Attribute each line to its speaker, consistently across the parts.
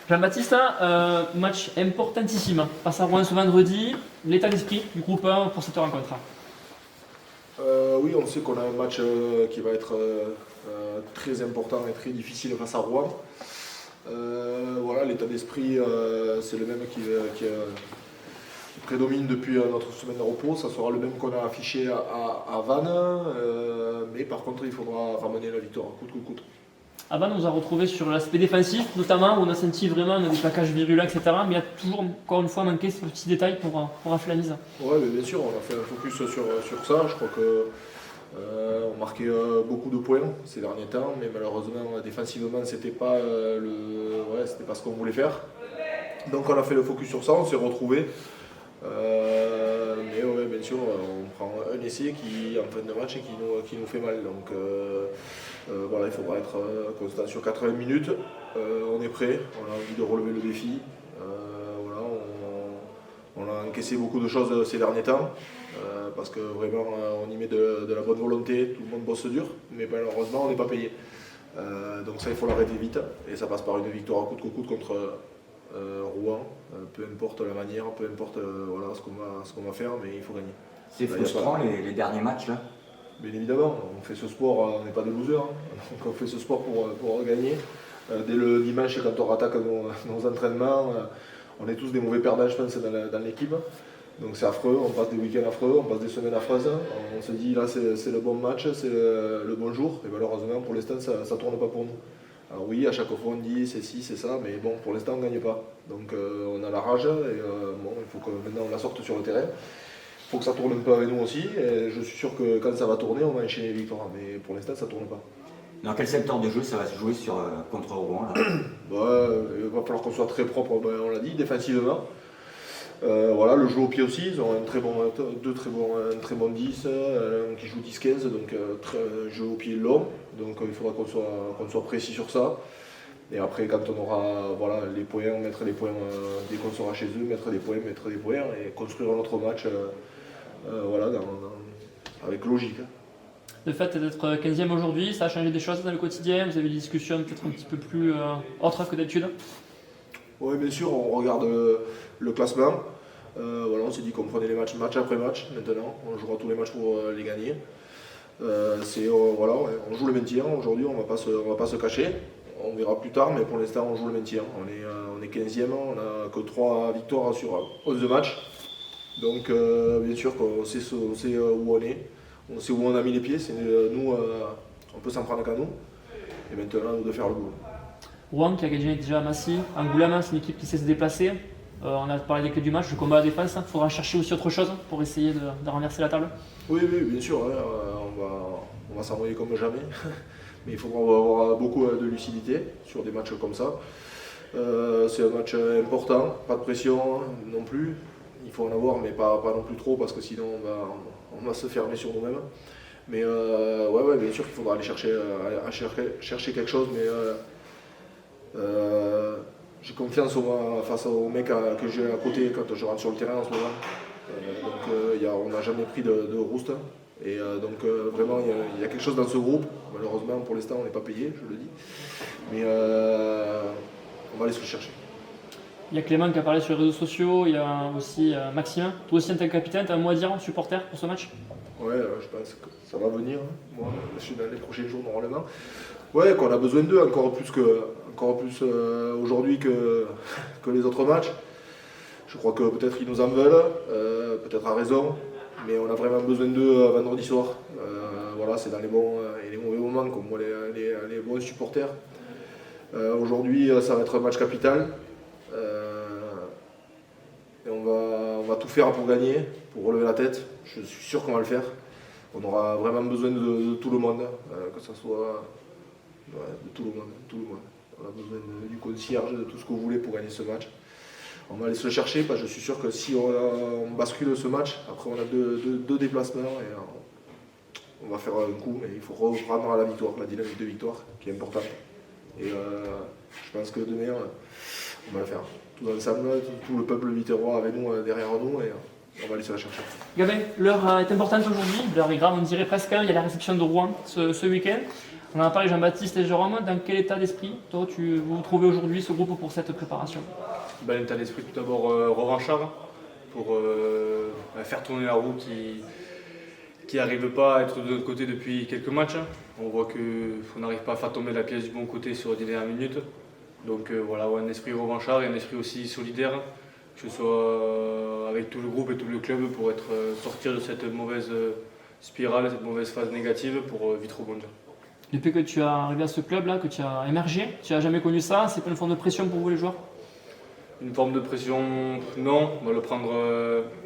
Speaker 1: Jean-Baptiste, match importantissime face à Rouen ce vendredi. L'état d'esprit du groupe 1 pour cette rencontre.
Speaker 2: Oui, on sait qu'on a un match qui va être très important et très difficile face à Rouen. Voilà, l'état d'esprit, c'est le même qui prédomine depuis notre semaine de repos. Ça sera le même qu'on a affiché à Vannes, mais par contre, il faudra ramener la victoire coûte que coûte.
Speaker 1: À Vannes, on nous a retrouvé sur l'aspect défensif, notamment, où on a senti vraiment des plaquages virulents, etc. Mais il y a toujours, encore une fois, manqué ce petit détail pour afficher la mise.
Speaker 2: Oui, bien sûr, on a fait un focus sur ça. Je crois que on marquait beaucoup de points ces derniers temps, mais malheureusement, défensivement, c'était pas c'était pas ce qu'on voulait faire. Donc on a fait le focus sur ça, on s'est retrouvés. Mais ouais, bien sûr, on prend un essai qui en fin de match et qui nous fait mal. Donc voilà, il faudra être constant sur 80 minutes. On est prêt, on a envie de relever le défi. Voilà, on a encaissé beaucoup de choses ces derniers temps. Parce que vraiment on y met de la bonne volonté, tout le monde bosse dur, mais malheureusement on n'est pas payé. Donc ça il faut l'arrêter vite, et ça passe par une victoire à coûte que coûte contre Rouen, peu importe la manière, peu importe voilà, ce qu'on va faire, mais il faut gagner.
Speaker 3: C'est frustrant les derniers matchs là.
Speaker 2: Bien évidemment, on fait ce sport, on n'est pas des losers, hein. Donc on fait ce sport pour gagner. Dès le dimanche, quand on rattaque nos entraînements, on est tous des mauvais perdants, je pense, dans l'équipe. Donc c'est affreux, on passe des week-ends affreux, on passe des semaines affreuses. On se dit là c'est le bon match, c'est le bon jour, et malheureusement pour l'instant ça ne tourne pas pour nous. Alors oui, à chaque fois on dit c'est ci, c'est ça, mais bon, pour l'instant on ne gagne pas. Donc on a la rage, et bon, il faut que maintenant on la sorte sur le terrain. Il faut que ça tourne un peu avec nous aussi, et je suis sûr que quand ça va tourner, on va enchaîner les victoires, mais pour l'instant ça ne tourne pas.
Speaker 3: Dans quel secteur de jeu ça va se jouer contre Rouen là?
Speaker 2: Il va falloir qu'on soit très propre, on l'a dit, défensivement. Voilà, le jeu au pied aussi, ils ont un très bon 10, qui joue 10-15, donc jeu au pied long, donc il faudra qu'on soit précis sur ça. Et après, quand on aura les points, mettre les points dès qu'on sera chez eux, mettre des points, et construire notre match avec logique.
Speaker 1: Le fait d'être 15e aujourd'hui, ça a changé des choses dans le quotidien? Vous avez des discussions peut-être un petit peu plus autres que d'habitude?
Speaker 2: Oui, bien sûr, on regarde le classement. Voilà, on s'est dit qu'on prenait les match après match maintenant. On jouera tous les matchs pour les gagner. On joue le maintien. Aujourd'hui, on va pas se cacher. On verra plus tard, mais pour l'instant, on joue le maintien. On est 15e, on n'a que 3 victoires sur 11 matchs. Donc, bien sûr qu'on sait où on est. On sait où on a mis les pieds. Nous, on peut s'en prendre qu'à nous. Et maintenant, nous de faire le boulot.
Speaker 1: Rouen qui a gagné déjà à Massy, Angoulême, c'est une équipe qui sait se déplacer. On a parlé des clés du match, le combat à la défense. Il faudra chercher aussi autre chose pour essayer de renverser la table.
Speaker 2: Oui, bien sûr, hein, on va s'envoyer comme jamais. Mais il faudra avoir beaucoup de lucidité sur des matchs comme ça. C'est un match important, pas de pression non plus. Il faut en avoir, mais pas non plus trop, parce que sinon on va se fermer sur nous-mêmes. Mais bien sûr qu'il faudra aller chercher quelque chose, mais j'ai confiance face aux mecs que j'ai à côté quand je rentre sur le terrain en ce moment. On n'a jamais pris de rouste. Et vraiment, il y a quelque chose dans ce groupe. Malheureusement, pour l'instant, on n'est pas payé, je le dis. Mais on va aller se le chercher.
Speaker 1: Il y a Clément qui a parlé sur les réseaux sociaux, il y a aussi Maxime. Toi aussi, en tant que capitaine, tu as un mot à dire en supporter pour ce match?
Speaker 2: Ouais, je pense que ça va venir. Hein. Moi, je suis dans les prochains jours normalement. Ouais, qu'on a besoin d'eux encore plus aujourd'hui que les autres matchs. Je crois que peut-être ils nous en veulent, peut-être à raison, mais on a vraiment besoin d'eux vendredi soir. Voilà, c'est dans les bons et les mauvais moments qu'on voit les bons supporters. Aujourd'hui, ça va être un match capital. Et on va tout faire pour gagner, pour relever la tête. Je suis sûr qu'on va le faire. On aura vraiment besoin de tout le monde, que ce soit de tout le monde. On a besoin du concierge, de tout ce que vous voulez pour gagner ce match. On va aller se le chercher, parce que je suis sûr que si on bascule ce match, après on a deux déplacements et on va faire un coup, mais il faut reprendre la victoire, la dynamique de victoire qui est importante. Et je pense que demain, on va le faire. Tous ensemble, tout le peuple viterrois avec nous, derrière nous, et on va aller se la chercher.
Speaker 1: Gabin, l'heure est importante aujourd'hui, l'heure est grave, on dirait presque. Il y a la réception de Rouen ce week-end. On en a parlé, Jean-Baptiste et Jérôme. Dans quel état d'esprit, toi, vous vous trouvez aujourd'hui ce groupe pour cette préparation?
Speaker 4: L'état d'esprit tout d'abord revanchard pour faire tourner la roue qui n'arrive pas à être de notre côté depuis quelques matchs. On voit qu'on n'arrive pas à faire tomber la pièce du bon côté sur les dernières minutes. Donc voilà, un esprit revanchard et un esprit aussi solidaire, que ce soit avec tout le groupe et tout le club pour sortir de cette mauvaise spirale, cette mauvaise phase négative pour vite rebondir.
Speaker 1: Depuis que tu es arrivé à ce club-là, que tu as émergé, tu n'as jamais connu ça? C'est pas une forme de pression pour vous les joueurs?
Speaker 4: Une forme de pression, non. On va le prendre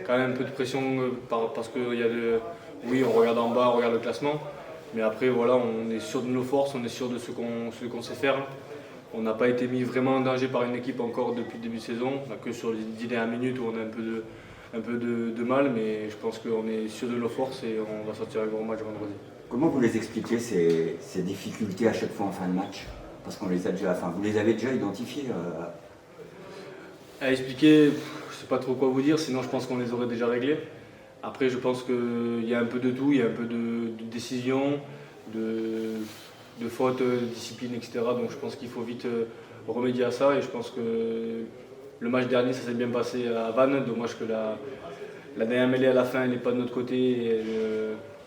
Speaker 4: quand même un peu de pression parce que oui, on regarde en bas, on regarde le classement. Mais après, voilà, on est sûr de nos forces, on est sûr de ce qu'on sait faire. On n'a pas été mis vraiment en danger par une équipe encore depuis le début de saison. On n'a que sur les 10 dernières minutes où on a un peu de mal, mais je pense qu'on est sûr de nos forces et on va sortir un gros match vendredi.
Speaker 3: Comment vous les expliquez ces difficultés à chaque fois en fin de match? Parce qu'on les a déjà, vous les avez déjà identifiées.
Speaker 4: À expliquer, je ne sais pas trop quoi vous dire, sinon je pense qu'on les aurait déjà réglés. Après, je pense qu'il y a un peu de tout, il y a un peu de décision, de faute, de discipline, etc. Donc je pense qu'il faut vite remédier à ça et je pense que le match dernier, ça s'est bien passé à Vannes. Dommage que la dernière mêlée à la fin, elle n'est pas de notre côté et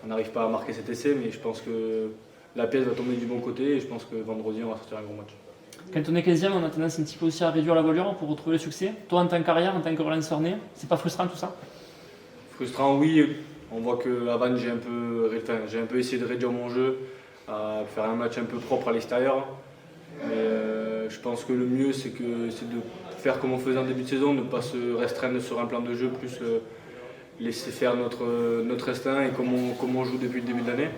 Speaker 4: on n'arrive pas à marquer cet essai, mais je pense que la pièce va tomber du bon côté et je pense que vendredi, on va sortir un gros match.
Speaker 1: Quand on est 15e, on a tendance un petit peu aussi à réduire la voilure pour retrouver le succès. Toi, en tant qu'arrière, en tant que relanceur né, c'est pas frustrant tout ça?
Speaker 4: Frustrant, oui. On voit qu'à Vannes, j'ai un peu essayé de réduire mon jeu, à faire un match un peu propre à l'extérieur. Mais je pense que le mieux, c'est de faire comme on faisait en début de saison, ne pas se restreindre sur un plan de jeu, plus laisser faire notre instinct et comme on joue depuis le début de l'année.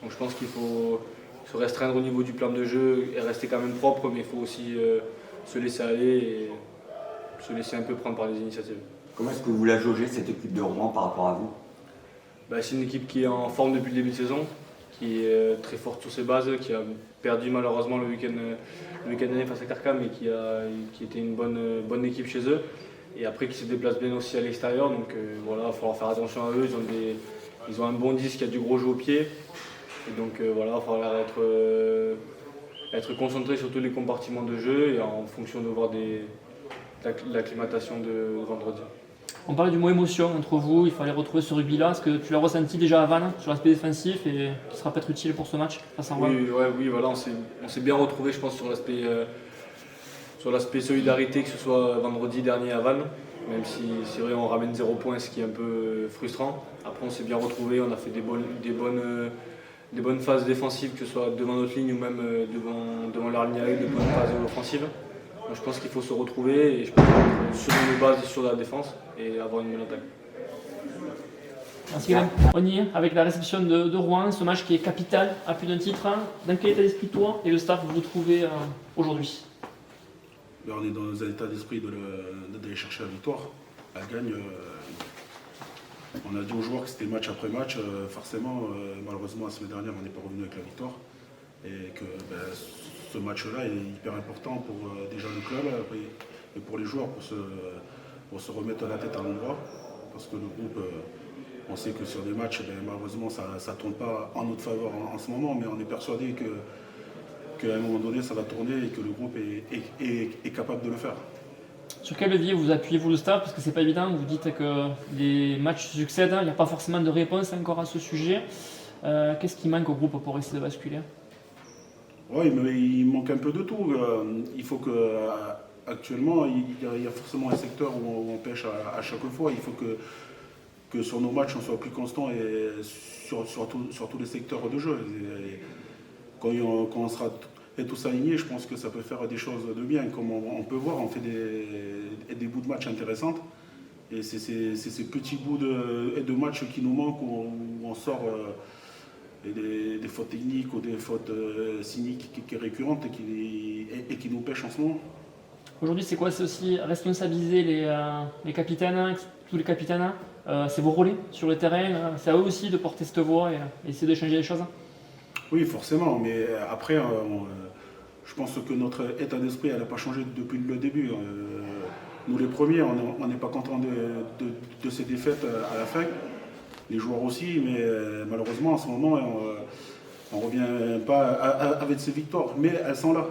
Speaker 4: Donc je pense qu'il faut se restreindre au niveau du plan de jeu et rester quand même propre, mais il faut aussi se laisser aller et se laisser un peu prendre par les initiatives.
Speaker 3: Comment est-ce que vous la jaugez, cette équipe de Rouen, par rapport à vous?
Speaker 4: C'est une équipe qui est en forme depuis le début de saison, qui est très forte sur ses bases, qui a perdu malheureusement le week-end dernier face à Carcam, mais qui était une bonne équipe chez eux. Et après qui se déplace bien aussi à l'extérieur, donc voilà, il va falloir faire attention à eux. Ils ont un bon disque, il y a du gros jeu au pied. Et donc voilà, il va falloir être concentré sur tous les compartiments de jeu et en fonction de voir l'acclimatation de vendredi.
Speaker 1: On parlait du mot émotion entre vous, il fallait retrouver ce rugby-là. Est-ce que tu l'as ressenti déjà à Vannes sur l'aspect défensif et qui sera peut-être utile pour ce match face à Rouen?
Speaker 4: Oui, voilà, on s'est bien retrouvé, je pense, sur l'aspect solidarité, que ce soit vendredi dernier à Vannes, même si c'est vrai on ramène 0 points, ce qui est un peu frustrant. Après on s'est bien retrouvé, on a fait des bonnes phases défensives, que ce soit devant notre ligne ou même devant leur ligne avec de bonnes phases offensives. Donc je pense qu'il faut se retrouver et je pense sur nos bases sur la défense et avoir une bonne attaque.
Speaker 1: Merci Guillaume. On y est avec la réception de Rouen, ce match qui est capital à plus d'un titre. Dans quel état d'esprit toi et le staff vous vous trouvez aujourd'hui?
Speaker 5: On est dans un état d'esprit d'aller chercher la victoire. La gagne, on a dit aux joueurs que c'était match après match. Forcément, malheureusement, la semaine dernière, on n'est pas revenu avec la victoire. Et que ce match-là est hyper important pour déjà le club et pour les joueurs, pour se remettre la tête à l'endroit. Parce que le groupe, on sait que sur des matchs, malheureusement, ça ne tourne pas en notre faveur en ce moment, mais on est persuadé qu'à un moment donné, ça va tourner et que le groupe est capable de le faire.
Speaker 1: Sur quel levier vous appuyez-vous le staff? Parce que c'est pas évident, vous dites que les matchs succèdent, il n'y a pas forcément de réponse encore à ce sujet. Qu'est-ce qui manque au groupe pour essayer de basculer?
Speaker 5: Oui, mais il manque un peu de tout. Il faut que, actuellement, il y a forcément un secteur où on pêche à chaque fois. Il faut que sur nos matchs, on soit plus constant et sur tous les secteurs de jeu. Et quand on sera tous alignés, je pense que ça peut faire des choses de bien. Comme on peut voir, on fait des bouts de match intéressants. Et c'est ces petits bouts de match qui nous manquent, où on sort des fautes techniques ou des fautes cyniques qui sont récurrentes et qui nous pêchent en ce moment.
Speaker 1: Aujourd'hui, c'est quoi? C'est aussi responsabiliser les capitaines, tous les capitaines. C'est vos relais sur le terrain. C'est à eux aussi de porter cette voix et essayer de changer les choses.
Speaker 5: Oui, forcément, mais après, je pense que notre état d'esprit n'a pas changé depuis le début. Nous, les premiers, on n'est pas contents de ces défaites à la fin. Les joueurs aussi, mais malheureusement, en ce moment, On ne revient pas avec ces victoires, mais elles sont là.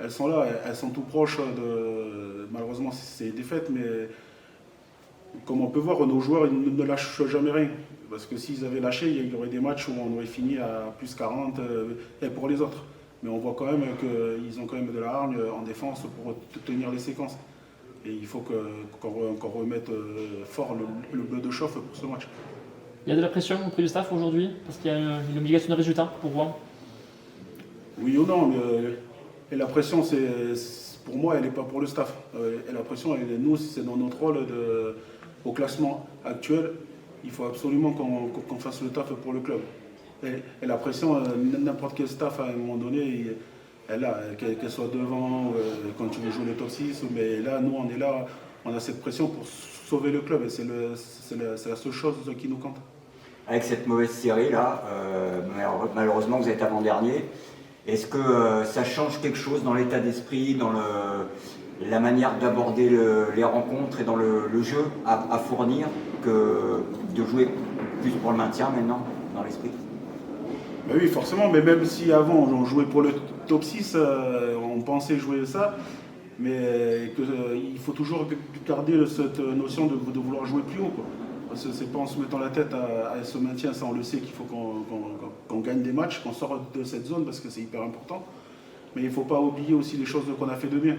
Speaker 5: Elles sont là, elles sont tout proches de. Malheureusement, c'est des défaites, mais comme on peut voir, nos joueurs ils ne lâchent jamais rien. Parce que s'ils avaient lâché, il y aurait des matchs où on aurait fini à plus 40 et pour les autres. Mais on voit quand même qu'ils ont quand même de la hargne en défense pour tenir les séquences. Et il faut qu'on remette fort le bleu de chauffe pour ce match.
Speaker 1: Il y a de la pression auprès du staff aujourd'hui parce qu'il y a une obligation de résultat pour Rouen.
Speaker 5: Oui ou non, mais et la pression, pour moi, elle n'est pas pour le staff. Et la pression, nous, c'est dans notre rôle au classement actuel. Il faut absolument qu'on fasse le taf pour le club. Et la pression, n'importe quel staff, à un moment donné, elle a, qu'elle soit devant, quand tu veux jouer le top 6. Mais là, nous, on est là, on a cette pression pour sauver le club. Et c'est la seule chose qui nous compte.
Speaker 3: Avec cette mauvaise série là, malheureusement vous êtes avant-dernier. Est-ce que ça change quelque chose dans l'état d'esprit, dans la manière d'aborder les rencontres et dans le jeu à fournir que de jouer plus pour le maintien maintenant dans l'esprit?
Speaker 5: Ben oui, forcément, mais même si avant on jouait pour le top 6, on pensait jouer ça, mais il faut toujours garder cette notion de vouloir jouer plus haut, quoi. Parce que c'est pas en se mettant la tête à ce maintien, ça on le sait qu'il faut qu'on gagne des matchs, qu'on sorte de cette zone parce que c'est hyper important. Mais il ne faut pas oublier aussi les choses qu'on a fait de bien.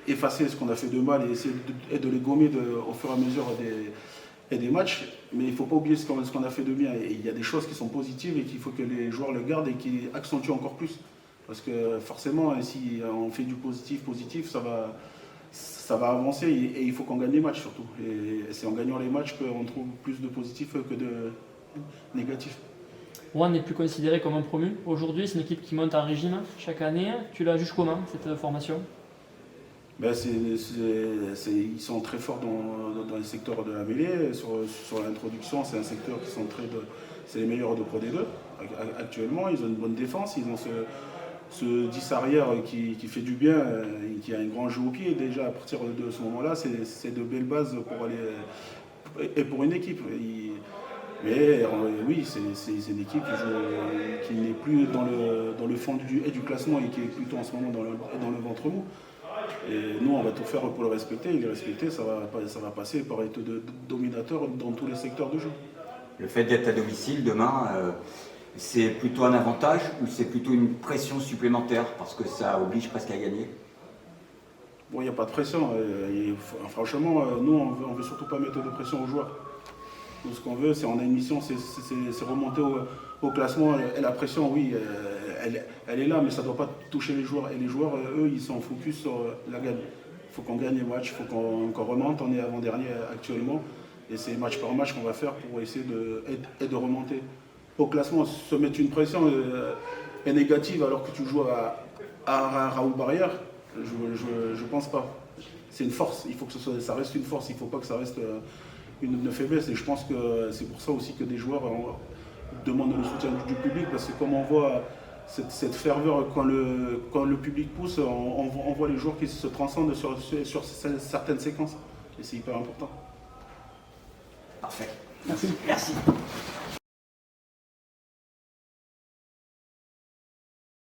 Speaker 5: Effacer ce qu'on a fait de mal et essayer de les gommer au fur et à mesure des matchs. Mais il ne faut pas oublier ce qu'on a fait de bien. Et il y a des choses qui sont positives et qu'il faut que les joueurs le gardent et qu'ils accentuent encore plus. Parce que forcément, si on fait du positif, ça va avancer et il faut qu'on gagne les matchs surtout. Et c'est en gagnant les matchs qu'on trouve plus de positifs que de négatifs.
Speaker 1: Rouen n'est plus considéré comme un promu. Aujourd'hui, c'est une équipe qui monte en régime chaque année. Tu la juges comment, cette formation?
Speaker 5: Ben ils sont très forts dans les secteurs de la mêlée. Sur l'introduction, c'est un secteur qui sont c'est les meilleurs de Pro D2 actuellement. Ils ont une bonne défense. Ils ont ce 10 arrière qui fait du bien, qui a un grand jeu au pied. Déjà, à partir de ce moment-là, c'est de belles bases pour aller et pour une équipe. Mais oui, c'est une équipe qui n'est plus dans le fond du classement et qui est plutôt en ce moment dans le ventre mou. Et nous, on va tout faire pour le respecter. Et les respecter, ça va passer par être dominateur dans tous les secteurs de jeu.
Speaker 3: Le fait d'être à domicile demain, c'est plutôt un avantage ou c'est plutôt une pression supplémentaire parce que ça oblige presque à gagner?
Speaker 5: Bon, il n'y a pas de pression. Franchement, nous, on ne veut surtout pas mettre de pression aux joueurs. Nous, ce qu'on veut, on a une mission, c'est remonter au classement. Et la pression, oui, elle est là, mais ça ne doit pas toucher les joueurs. Et les joueurs, eux, ils sont focus sur la gagne. Il faut qu'on gagne les matchs, il faut qu'on remonte. On est avant-dernier actuellement. Et c'est match par match qu'on va faire pour essayer de remonter au classement. Se mettre une pression est négative alors que tu joues à Raoul Barrière, je pense pas. C'est une force, il faut que ça reste une force, il ne faut pas que ça reste une faiblesse. Et je pense que c'est pour ça aussi que des joueurs demandent le soutien du public, parce que comme on voit cette ferveur quand le public pousse, on voit les joueurs qui se transcendent sur certaines séquences. Et c'est hyper important.
Speaker 3: Parfait.
Speaker 1: Merci.
Speaker 3: Merci.